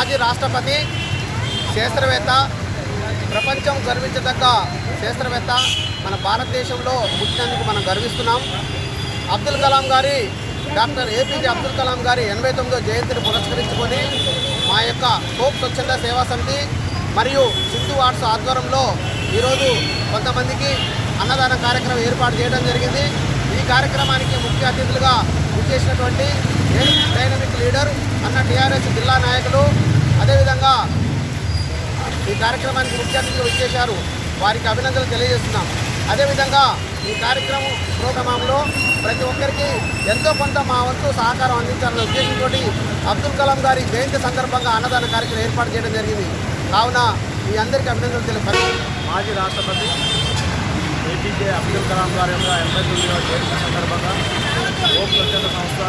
మాజీ రాష్ట్రపతి, శాస్త్రవేత్త, ప్రపంచం గర్వించదగ్గ శాస్త్రవేత్త, మన భారతదేశంలో పుట్టినందుకు మనం గర్విస్తున్నాం. అబ్దుల్ కలాం గారి, డాక్టర్ ఏపీజే అబ్దుల్ కలాం గారి 89వ జయంతిని పురస్కరించుకొని మా యొక్క హోప్ స్వచ్ఛంద సేవా సమితి మరియు సింధు ఆర్ట్స్ ఆధ్వర్యంలో ఈరోజు కొంతమందికి అన్నదాన కార్యక్రమం ఏర్పాటు చేయడం జరిగింది. ఈ కార్యక్రమానికి ముఖ్య అతిథులుగా విచ్చేసినటువంటి డైనమిక్ లీడర్ అన్న టీఆర్ఎస్ జిల్లా నాయకులు, అదేవిధంగా ఈ కార్యక్రమానికి ముఖ్య అతిథులు విచ్చేశారు. వారికి అభినందనలు తెలియజేస్తున్నాం. అదేవిధంగా ఈ ప్రోగ్రాంలో ప్రతి ఒక్కరికి ఎంతో కొంత మా వంతు సహకారం అందించాలనే ఉద్దేశంతో అబ్దుల్ కలాం గారి జయంతి సందర్భంగా అన్నదాన కార్యక్రమం ఏర్పాటు చేయడం జరిగింది. కావున మీ అందరికీ అభినందనలు తెలిపారు. మాజీ రాష్ట్రపతి ఏపీజే అబ్దుల్ కలాం గారి యొక్క 89వ జయంతి సందర్భంగా హోప్ స్వచ్ఛంద సంస్థ,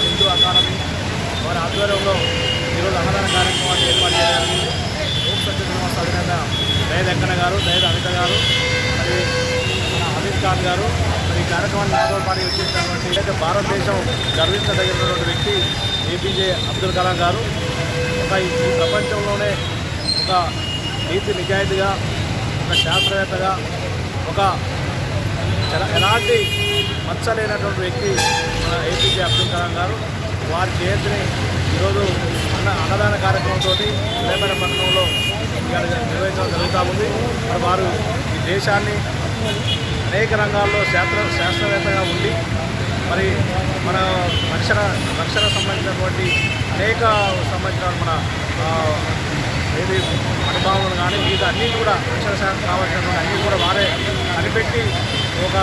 హిందూ అకాడమీ వారి ఆధ్వర్యంలో ఈరోజు అన్నదాన కార్యక్రమాన్ని ఏర్పాటు చేయడానికి హోప్ స్వచ్ఛంద సంస్థ అధినేత దయద్ వెంకన్న గారు, దయద్ అనిత గారు, మరి మన అమిత్ ఖాన్ గారు మరి ఈ కార్యక్రమాన్ని నాతోపాటు వచ్చేసినటువంటి భారతదేశం గర్వించదగినటువంటి వ్యక్తి ఏపీజే అబ్దుల్ కలాం గారు. ఈ ప్రపంచంలోనే ఒక నీతి నిజాయితీగా, ఒక శాస్త్రవేత్తగా, ఒక ఎలాంటి మచ్చలేనటువంటి వ్యక్తి మన ఏపీజే అబ్దుల్ కలాం గారు. వారి జయంతిని ఈరోజు అన్నదాన కార్యక్రమంతో విలేపేట పట్టణంలో నిర్వహించడం జరుగుతూ ఉంది. మరి వారు ఈ దేశాన్ని అనేక రంగాల్లో శాస్త్రవేత్తగా ఉండి మరి మన రక్షణ సంబంధించినటువంటి అనేక సంబంధించిన మన ఏది అనుభవాలు కానీ మిగతా అన్నీ కూడా రక్షణ శాఖ కావాల్సినటువంటి అన్నీ కూడా వారే కనిపెట్టి ఒక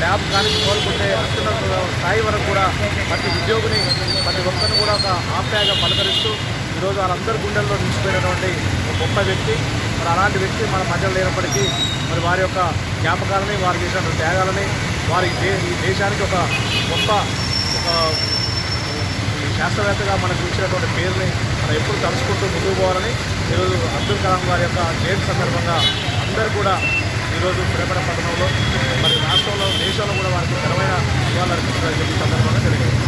ల్యాబ్ కానీ కోరుకుంటే అత్యున్నత స్థాయి వరకు కూడా ప్రతి ఉద్యోగిని, ప్రతి ఒక్కరిని కూడా ఒక ఆప్యాయంగా పలకరిస్తూ ఈరోజు వాళ్ళందరి గుండెల్లో నిలిచిపోయినటువంటి ఒక గొప్ప వ్యక్తి. మరి అలాంటి వ్యక్తి మన మధ్యలో లేనప్పటికీ మరి వారి యొక్క జ్ఞాపకాలని, వారు చేసినటువంటి త్యాగాలని, వారి ఈ దేశానికి ఒక గొప్ప శాస్త్రవేత్తగా మనకు ఇచ్చినటువంటి పేరుని మనం ఎప్పుడు తలుచుకుంటూ ముందుకు పోవాలని ఈరోజు అబ్దుల్ కలాం గారి యొక్క జయంతి సందర్భంగా అందరూ కూడా ఈరోజు విలేపేట పట్టణంలో మరి రాష్ట్రంలో, దేశంలో కూడా వారికి ఘనమైన నివాళులు అర్పిస్తున్న సందర్భంగా తెలియజేస్తారు.